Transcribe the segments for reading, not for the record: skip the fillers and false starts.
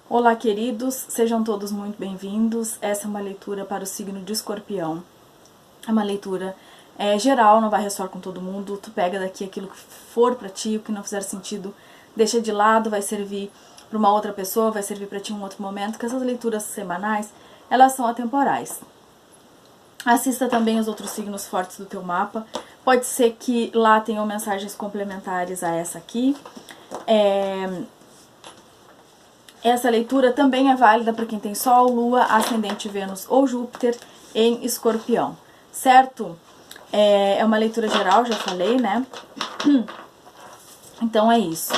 Olá, queridos, sejam todos muito bem-vindos. Essa é uma leitura para o signo de Escorpião. É uma leitura geral, não vai ressoar com todo mundo. Tu pega daqui aquilo que for pra ti, o que não fizer sentido, deixa de lado, vai servir para uma outra pessoa, vai servir para ti em um outro momento, porque essas leituras semanais, elas são atemporais. Assista também os outros signos fortes do teu mapa. Pode ser que lá tenham mensagens complementares a essa aqui. Essa leitura também é válida para quem tem Sol, Lua, Ascendente, Vênus ou Júpiter em Escorpião, certo? É uma leitura geral, já falei, né? Então é isso.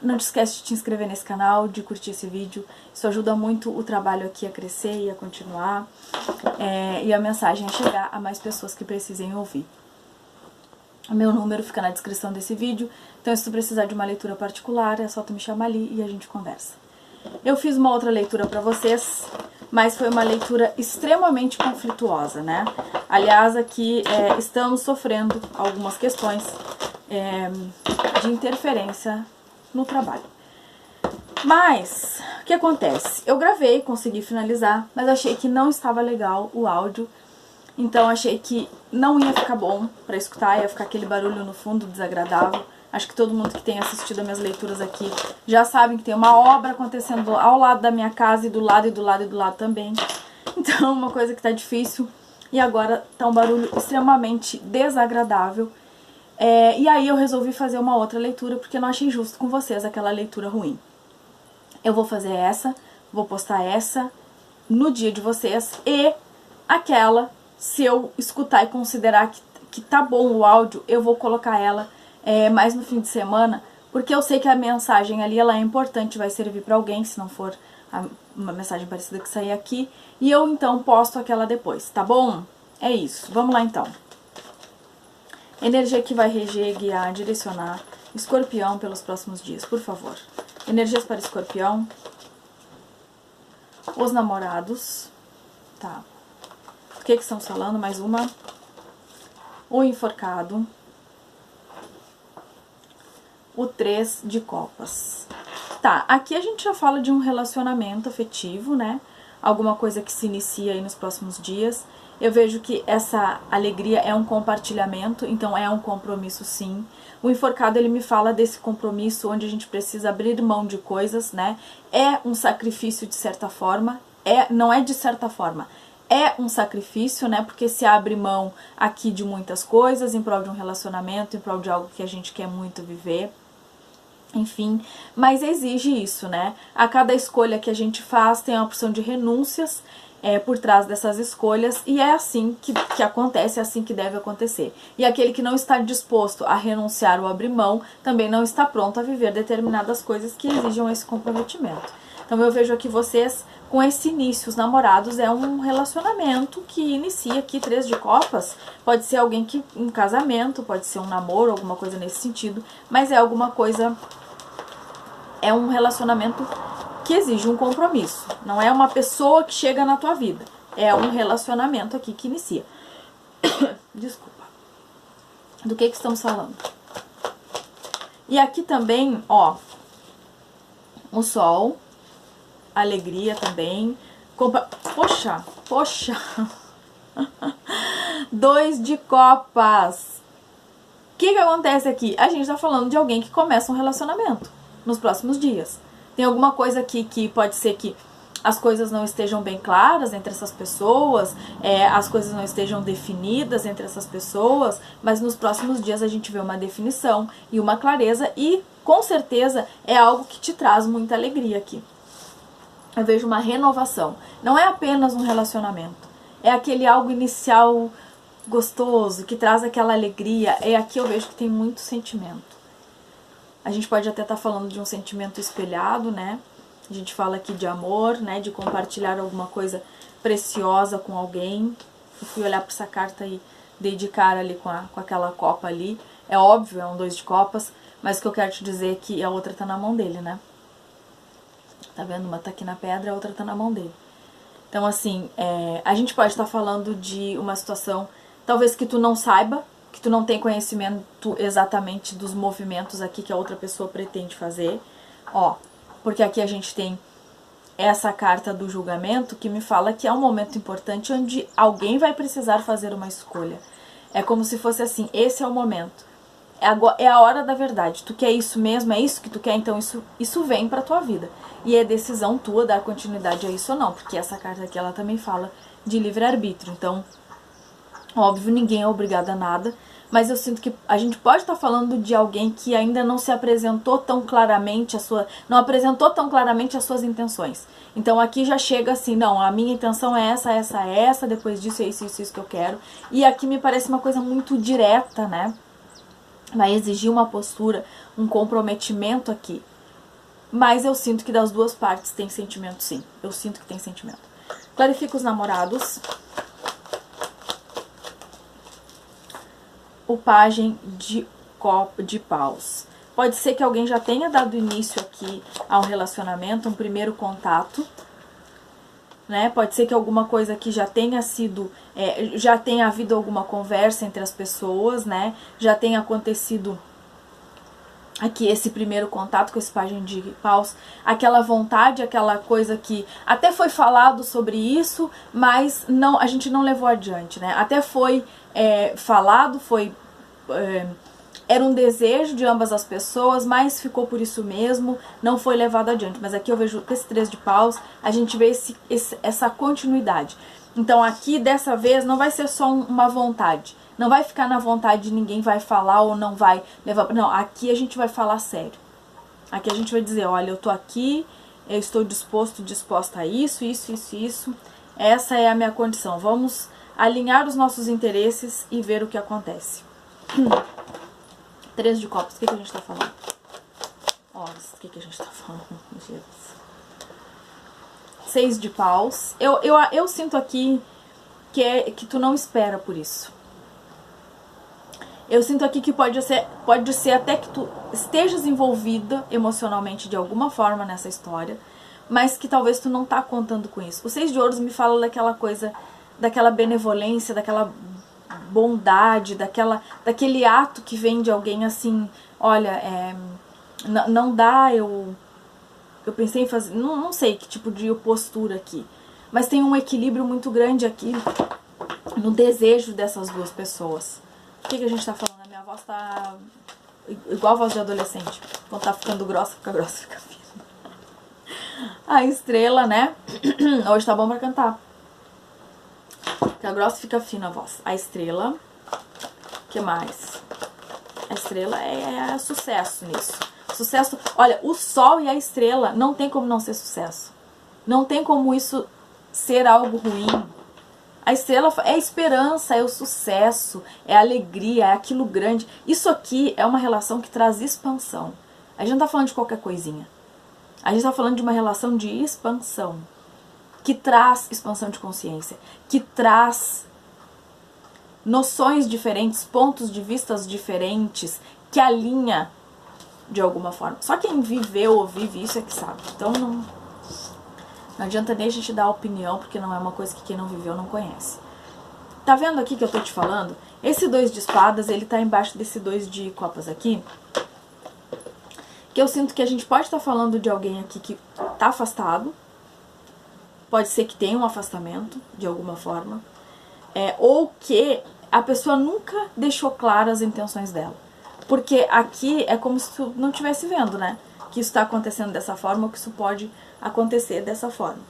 Não te esquece de te inscrever nesse canal, de curtir esse vídeo. Isso ajuda muito o trabalho aqui a crescer e a continuar. E a mensagem a chegar a mais pessoas que precisem ouvir. O meu número fica na descrição desse vídeo, então se tu precisar de uma leitura particular, é só tu me chamar ali e a gente conversa. Eu fiz uma outra leitura pra vocês, mas foi uma leitura extremamente conflituosa, né? Aliás, aqui estamos sofrendo algumas questões de interferência no trabalho. Mas, o que acontece? Eu gravei, consegui finalizar, mas achei que não estava legal o áudio. Então achei que não ia ficar bom pra escutar, ia ficar aquele barulho no fundo desagradável. Acho que todo mundo que tem assistido as minhas leituras aqui já sabem que tem uma obra acontecendo ao lado da minha casa e do lado e do lado e do lado também. Então uma coisa que tá difícil e agora tá um barulho extremamente desagradável. E aí eu resolvi fazer uma outra leitura porque não achei justo com vocês aquela leitura ruim. Eu vou fazer essa, vou postar essa no dia de vocês e aquela... Se eu escutar e considerar que tá bom o áudio, eu vou colocar ela mais no fim de semana, porque eu sei que a mensagem ali ela é importante, vai servir pra alguém, se não for uma mensagem parecida que sair aqui, e eu então posto aquela depois, tá bom? É isso, vamos lá então. Energia que vai reger, guiar, direcionar Escorpião pelos próximos dias, por favor. Energias para Escorpião. Os namorados. Tá. O que estamos falando? Mais uma. O enforcado. O 3 de copas. Tá, aqui a gente já fala de um relacionamento afetivo, né? Alguma coisa que se inicia aí nos próximos dias. Eu vejo que essa alegria é um compartilhamento, então é um compromisso sim. O enforcado, ele me fala desse compromisso onde a gente precisa abrir mão de coisas, né? É um sacrifício de certa forma, não é de certa forma. É um sacrifício, né, porque se abre mão aqui de muitas coisas, em prol de um relacionamento, em prol de algo que a gente quer muito viver, enfim, mas exige isso, né, a cada escolha que a gente faz tem uma opção de renúncias por trás dessas escolhas, e é assim que acontece, é assim que deve acontecer. E aquele que não está disposto a renunciar ou abrir mão, também não está pronto a viver determinadas coisas que exijam esse comprometimento. Então eu vejo aqui vocês com esse início, os namorados é um relacionamento que inicia aqui 3 de copas, pode ser alguém que um casamento, pode ser um namoro, alguma coisa nesse sentido, mas é alguma coisa, é um relacionamento que exige um compromisso, não é uma pessoa que chega na tua vida, é um relacionamento aqui que inicia. Desculpa. Do que estamos falando? E aqui também, ó, o sol, alegria também. Poxa. 2 de copas. O que acontece aqui? A gente tá falando de alguém que começa um relacionamento nos próximos dias. Tem alguma coisa aqui que pode ser que as coisas não estejam bem claras entre essas pessoas, as coisas não estejam definidas entre essas pessoas, mas nos próximos dias a gente vê uma definição e uma clareza e, com certeza, é algo que te traz muita alegria aqui. Eu vejo uma renovação. Não é apenas um relacionamento. É aquele algo inicial gostoso, que traz aquela alegria. Aqui eu vejo que tem muito sentimento. A gente pode até estar falando de um sentimento espelhado, né? A gente fala aqui de amor, né? De compartilhar alguma coisa preciosa com alguém. Eu fui olhar para essa carta e dei de cara ali com aquela copa ali. É óbvio, é um 2 de copas. Mas o que eu quero te dizer é que a outra tá na mão dele, né? Tá vendo? Uma tá aqui na pedra, a outra tá na mão dele. Então, assim, a gente pode estar falando de uma situação, talvez que tu não saiba, que tu não tem conhecimento exatamente dos movimentos aqui que a outra pessoa pretende fazer, Ó, porque aqui a gente tem essa carta do julgamento que me fala que é um momento importante onde alguém vai precisar fazer uma escolha. É como se fosse assim, esse é o momento. É a hora da verdade. Tu quer isso mesmo? É isso que tu quer? Então isso vem pra tua vida. E é decisão tua dar continuidade a isso ou não. Porque essa carta aqui, ela também fala de livre-arbítrio. Então, óbvio, ninguém é obrigado a nada. Mas eu sinto que a gente pode estar falando de alguém que ainda não se apresentou tão claramente não apresentou tão claramente as suas intenções. Então aqui já chega assim, não, a minha intenção é essa, depois disso é isso que eu quero. E aqui me parece uma coisa muito direta, né? Vai exigir uma postura, um comprometimento aqui. Mas eu sinto que das duas partes tem sentimento, sim. Eu sinto que tem sentimento. Clarifica os namorados. O pajem de paus. Pode ser que alguém já tenha dado início aqui a um relacionamento, um primeiro contato, né? Pode ser que alguma coisa aqui já tenha sido, já tenha havido alguma conversa entre as pessoas, né? Já tenha acontecido aqui esse primeiro contato com esse pajem de paus, aquela vontade, aquela coisa que até foi falado sobre isso, mas não, a gente não levou adiante, né? Até foi falado, era um desejo de ambas as pessoas, mas ficou por isso mesmo, não foi levado adiante. Mas aqui eu vejo que esse 3 de paus, a gente vê essa continuidade. Então aqui, dessa vez, não vai ser só uma vontade. Não vai ficar na vontade de ninguém vai falar ou não vai levar... Não, aqui a gente vai falar sério. Aqui a gente vai dizer, olha, eu tô aqui, eu estou disposta a isso. Essa é a minha condição. Vamos alinhar os nossos interesses e ver o que acontece. 3 de copas, o que a gente tá falando? Ó, o que a gente tá falando? Jesus. 6 de paus. Eu sinto aqui que tu não espera por isso. Eu sinto aqui que pode ser até que tu estejas envolvida emocionalmente de alguma forma nessa história, mas que talvez tu não tá contando com isso. O 6 de ouros me fala daquela coisa, daquela benevolência, daquela bondade, daquele ato que vem de alguém assim, olha, não dá, eu pensei em fazer, não sei que tipo de postura aqui, mas tem um equilíbrio muito grande aqui no desejo dessas duas pessoas. O que a gente tá falando? A minha voz tá igual a voz de adolescente. Quando tá ficando grossa, fica grossa, fica fina. A estrela, né? Hoje tá bom pra cantar. Fica grossa, fica fina a voz. A estrela. O que mais? A estrela é sucesso nisso. Sucesso. Olha, o sol e a estrela não tem como não ser sucesso. Não tem como isso ser algo ruim. A estrela é a esperança, é o sucesso, é a alegria, é aquilo grande. Isso aqui é uma relação que traz expansão. A gente não tá falando de qualquer coisinha. A gente tá falando de uma relação de expansão. Que traz expansão de consciência. Que traz noções diferentes, pontos de vistas diferentes. Que alinha de alguma forma. Só quem viveu ou vive isso é que sabe. Então não adianta nem a gente dar opinião, porque não é uma coisa que quem não viveu não conhece. Tá vendo aqui que eu tô te falando? Esse 2 de espadas, ele tá embaixo desse 2 de copas aqui. Que eu sinto que a gente pode estar falando de alguém aqui que tá afastado. Pode ser que tenha um afastamento, de alguma forma. Ou que a pessoa nunca deixou claras as intenções dela. Porque aqui é como se tu não estivesse vendo, né? Que isso tá acontecendo dessa forma, ou que isso pode acontecer dessa forma.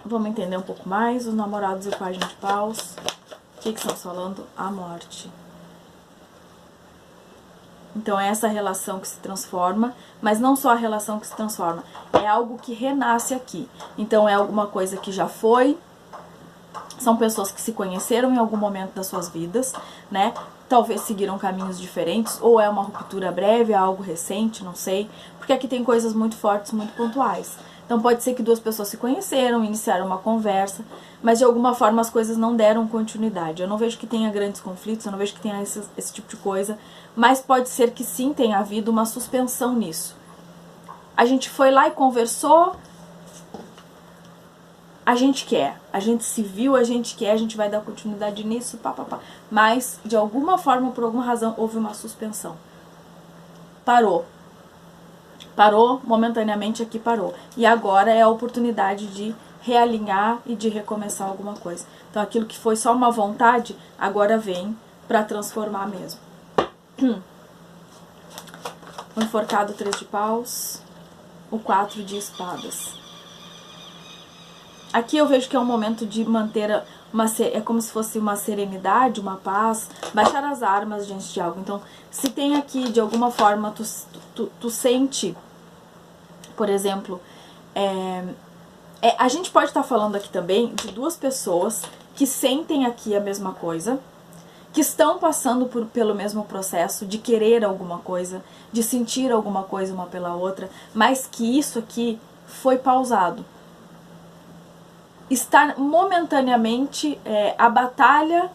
Vamos entender um pouco mais. Os namorados e o pajem de paus. O que estamos falando? A morte. Então é essa relação que se transforma, mas não só a relação que se transforma, é algo que renasce aqui. Então é alguma coisa que já foi, são pessoas que se conheceram em algum momento das suas vidas, né? Talvez seguiram caminhos diferentes, ou é uma ruptura breve, é algo recente, não sei. Porque aqui tem coisas muito fortes, muito pontuais. Então pode ser que duas pessoas se conheceram, iniciaram uma conversa, mas de alguma forma as coisas não deram continuidade. Eu não vejo que tenha grandes conflitos, eu não vejo que tenha esse tipo de coisa, mas pode ser que sim tenha havido uma suspensão nisso. A gente foi lá e conversou, a gente quer, a gente se viu, a gente quer, a gente vai dar continuidade nisso, pá, pá, pá. Mas, de alguma forma, por alguma razão, houve uma suspensão. Parou. Parou, momentaneamente aqui parou. E agora é a oportunidade de realinhar e de recomeçar alguma coisa. Então, aquilo que foi só uma vontade, agora vem para transformar mesmo. O enforcado 3 de paus, o 4 de espadas. Aqui eu vejo que é um momento de manter é como se fosse uma serenidade, uma paz, baixar as armas diante de algo. Então, se tem aqui, de alguma forma, tu sente, por exemplo, a gente pode estar falando aqui também de duas pessoas que sentem aqui a mesma coisa, que estão passando pelo mesmo processo de querer alguma coisa, de sentir alguma coisa uma pela outra, mas que isso aqui foi pausado. Está momentaneamente a batalha,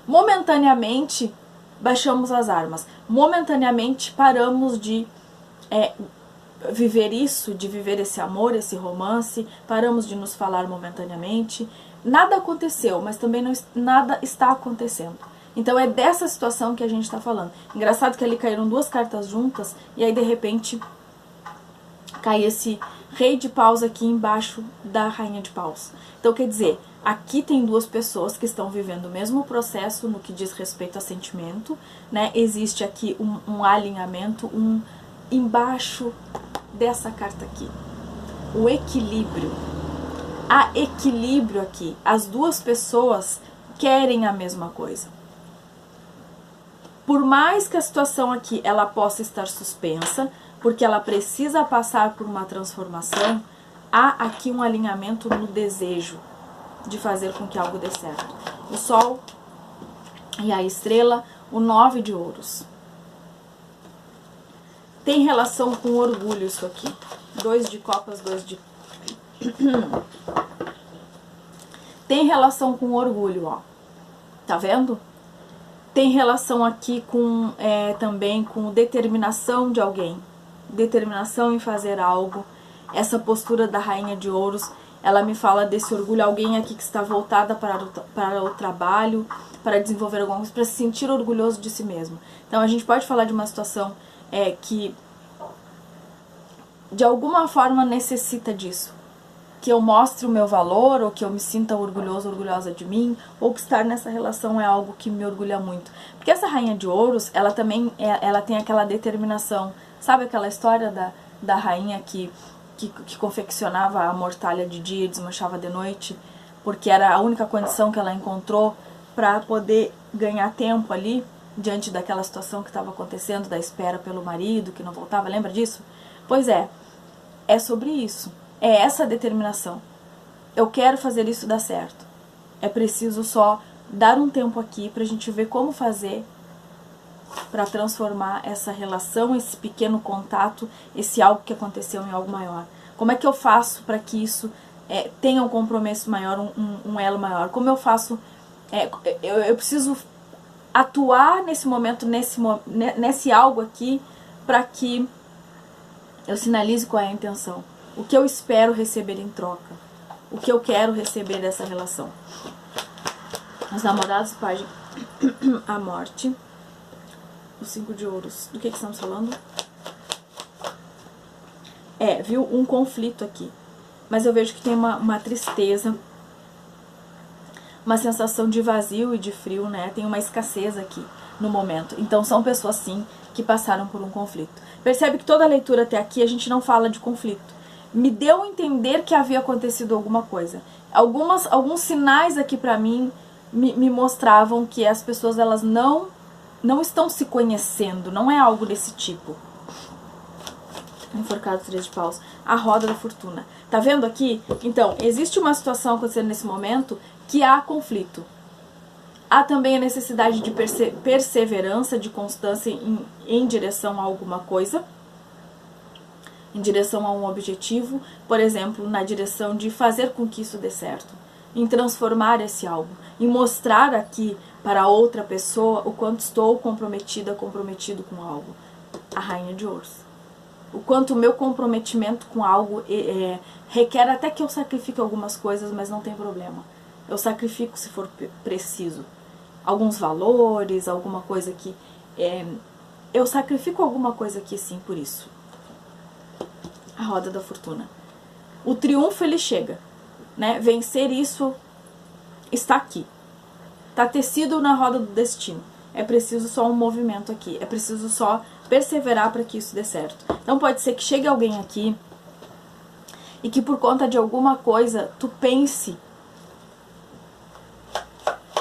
momentaneamente baixamos as armas, momentaneamente paramos de viver isso, de viver esse amor, esse romance, paramos de nos falar momentaneamente. Nada aconteceu, mas também nada está acontecendo. Então é dessa situação que a gente está falando. Engraçado que ali caíram duas cartas juntas e aí de repente cai esse rei de paus aqui embaixo da rainha de paus. Então quer dizer, aqui tem duas pessoas que estão vivendo o mesmo processo no que diz respeito a sentimento, né? Existe aqui um alinhamento, embaixo dessa carta aqui, o equilíbrio. Há equilíbrio aqui. As duas pessoas querem a mesma coisa. Por mais que a situação aqui ela possa estar suspensa, porque ela precisa passar por uma transformação, há aqui um alinhamento no desejo de fazer com que algo dê certo. O Sol e a estrela, o 9 de ouros. Tem relação com orgulho isso aqui. 2 de copas, 2 de... Tem relação com orgulho, ó. Tá vendo? Tem relação aqui com também com determinação de alguém. Determinação em fazer algo. Essa postura da rainha de ouros, ela me fala desse orgulho. Alguém aqui que está voltada para o trabalho, para desenvolver alguma coisa, para se sentir orgulhoso de si mesmo. Então a gente pode falar de uma situação que de alguma forma necessita disso. Que eu mostre o meu valor, ou que eu me sinta orgulhoso, orgulhosa de mim, ou que estar nessa relação é algo que me orgulha muito. Porque essa rainha de ouros, ela também ela tem aquela determinação. Sabe aquela história da rainha que confeccionava a mortalha de dia e desmanchava de noite? Porque era a única condição que ela encontrou para poder ganhar tempo ali, diante daquela situação que estava acontecendo, da espera pelo marido, que não voltava, lembra disso? Pois é sobre isso. É essa determinação. Eu quero fazer isso dar certo. É preciso só dar um tempo aqui pra gente ver como fazer para transformar essa relação, esse pequeno contato, esse algo que aconteceu em algo maior. Como é que eu faço para que isso tenha um compromisso maior, um elo maior? Como eu faço... eu preciso atuar nesse momento, nesse algo aqui, para que eu sinalize qual é a intenção. O que eu espero receber em troca. O que eu quero receber dessa relação. Os namorados, página a morte. Os 5 de ouros. Do que estamos falando? Viu? Um conflito aqui. Mas eu vejo que tem uma tristeza. Uma sensação de vazio e de frio, né? Tem uma escassez aqui no momento. Então são pessoas, sim, que passaram por um conflito. Percebe que toda a leitura até aqui a gente não fala de conflito. Me deu a entender que havia acontecido alguma coisa. Alguns sinais aqui pra mim me mostravam que as pessoas elas não estão se conhecendo, não é algo desse tipo. Enforcado 3 de paus. A roda da fortuna. Tá vendo aqui? Então, existe uma situação acontecendo nesse momento que há conflito. Há também a necessidade de perseverança, de constância em direção a alguma coisa. Em direção a um objetivo, por exemplo, na direção de fazer com que isso dê certo, em transformar esse algo, em mostrar aqui para outra pessoa o quanto estou comprometido com algo. A rainha de ouros. O quanto o meu comprometimento com algo requer até que eu sacrifique algumas coisas, mas não tem problema. Eu sacrifico se for preciso. Alguns valores, alguma coisa que... eu sacrifico alguma coisa aqui sim por isso. A roda da fortuna. O triunfo ele chega, né? Vencer isso está aqui. Está tecido na roda do destino. É preciso só um movimento aqui. É preciso só perseverar para que isso dê certo. Então pode ser que chegue alguém aqui e que por conta de alguma coisa tu pense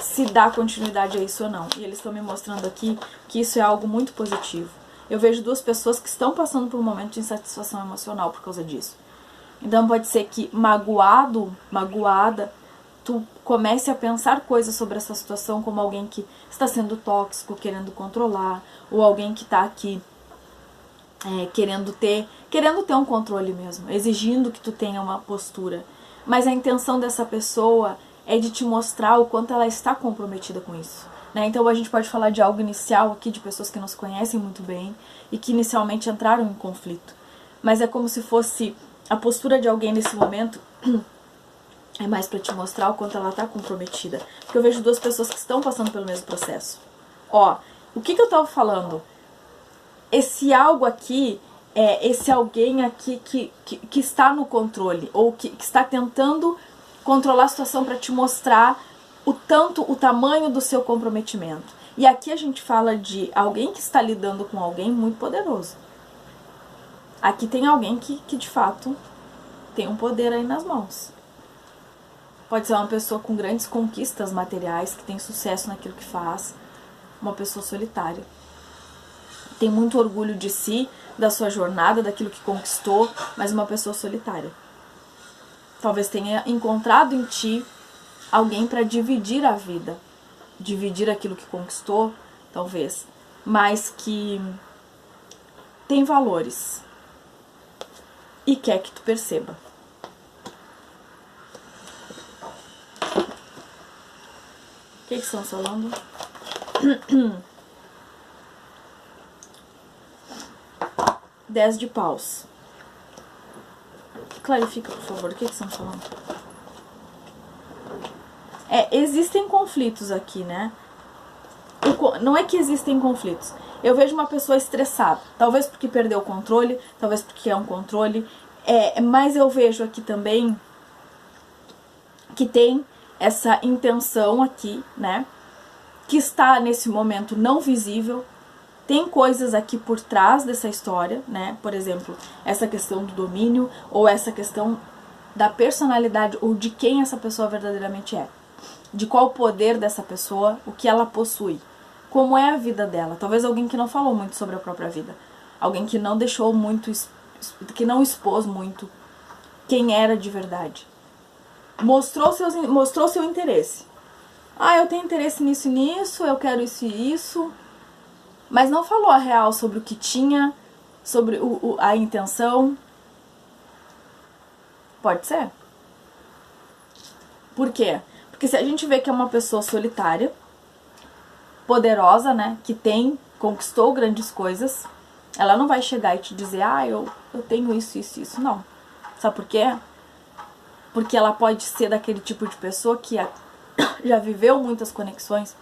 se dá continuidade a isso ou não. E eles estão me mostrando aqui que isso é algo muito positivo. Eu vejo duas pessoas que estão passando por um momento de insatisfação emocional por causa disso. Então pode ser que magoada, tu comece a pensar coisas sobre essa situação como alguém que está sendo tóxico, querendo controlar, ou alguém que está aqui querendo ter um controle mesmo, exigindo que tu tenha uma postura. Mas a intenção dessa pessoa é de te mostrar o quanto ela está comprometida com isso. Né? Então a gente pode falar de algo inicial aqui, de pessoas que não se conhecem muito bem e que inicialmente entraram em conflito. Mas é como se fosse a postura de alguém nesse momento é mais para te mostrar o quanto ela está comprometida. Porque eu vejo duas pessoas que estão passando pelo mesmo processo. Ó, o que eu estava falando? Esse algo aqui é esse alguém aqui que está no controle, ou que está tentando controlar a situação para te mostrar o tamanho do seu comprometimento. E aqui a gente fala de alguém que está lidando com alguém muito poderoso. Aqui tem alguém que de fato tem um poder aí nas mãos. Pode ser uma pessoa com grandes conquistas materiais, que tem sucesso naquilo que faz. Uma pessoa solitária. Tem muito orgulho de si, da sua jornada, daquilo que conquistou, mas uma pessoa solitária. Talvez tenha encontrado em ti alguém para dividir a vida. Dividir aquilo que conquistou, talvez. Mas que tem valores. E quer que tu perceba. O que estão falando? 10 de paus. Clarifica, por favor, o que estão falando? Existem conflitos aqui, né? Não é que existem conflitos. Eu vejo uma pessoa estressada. Talvez porque perdeu o controle, talvez porque é um controle. Mas eu vejo aqui também que tem essa intenção aqui, né? Que está nesse momento não visível. Tem coisas aqui por trás dessa história, né? Por exemplo, essa questão do domínio, ou essa questão da personalidade, ou de quem essa pessoa verdadeiramente é. De qual o poder dessa pessoa, o que ela possui. Como é a vida dela. Talvez alguém que não falou muito sobre a própria vida. Alguém que não deixou muito, que não expôs muito quem era de verdade. Mostrou seu interesse. Eu tenho interesse nisso e nisso, eu quero isso e isso. Mas não falou a real sobre o que tinha, sobre a intenção. Pode ser. Por quê? Porque se a gente vê que é uma pessoa solitária, poderosa, né, que conquistou grandes coisas, ela não vai chegar e te dizer, eu tenho isso, isso, isso. Não. Sabe por quê? Porque ela pode ser daquele tipo de pessoa que já viveu muitas conexões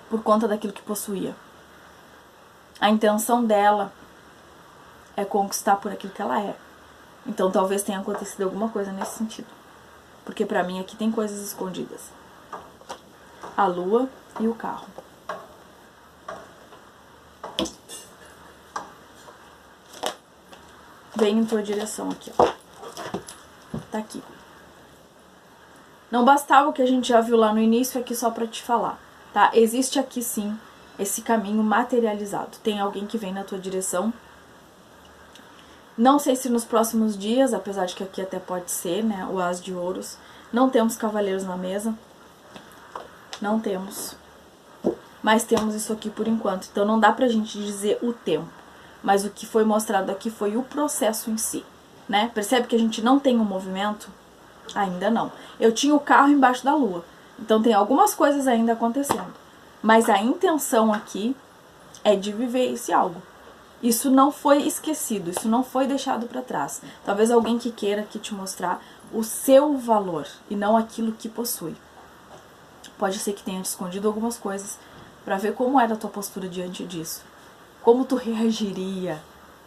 por conta daquilo que possuía. A intenção dela é conquistar por aquilo que ela é. Então talvez tenha acontecido alguma coisa nesse sentido. Porque pra mim aqui tem coisas escondidas. A lua e o carro. Vem em tua direção aqui, ó. Tá aqui. Não bastava o que a gente já viu lá no início, aqui só pra te falar, tá? Existe aqui sim esse caminho materializado. Tem alguém que vem na tua direção. Não sei se nos próximos dias, apesar de que aqui até pode ser, né? O As de Ouros. Não temos cavaleiros na mesa. Não temos. Mas temos isso aqui por enquanto. Então não dá pra gente dizer o tempo. Mas o que foi mostrado aqui foi o processo em si, né? Percebe que a gente não tem um movimento? Ainda não. Eu tinha o carro embaixo da lua. Então tem algumas coisas ainda acontecendo. Mas a intenção aqui é de viver esse algo. Isso não foi esquecido, isso não foi deixado para trás. Talvez alguém que queira aqui te mostrar o seu valor e não aquilo que possui. Pode ser que tenha te escondido algumas coisas para ver como era a tua postura diante disso. Como tu reagiria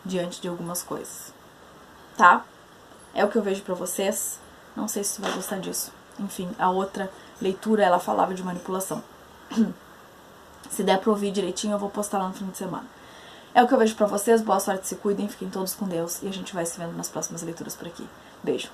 diante de algumas coisas. Tá? É o que eu vejo pra vocês. Não sei se tu vai gostar disso. Enfim, a outra leitura, ela falava de manipulação. Se der pra ouvir direitinho, eu vou postar lá no fim de semana. É o que eu vejo pra vocês. Boa sorte, se cuidem, fiquem todos com Deus. E a gente vai se vendo nas próximas leituras por aqui. Beijo.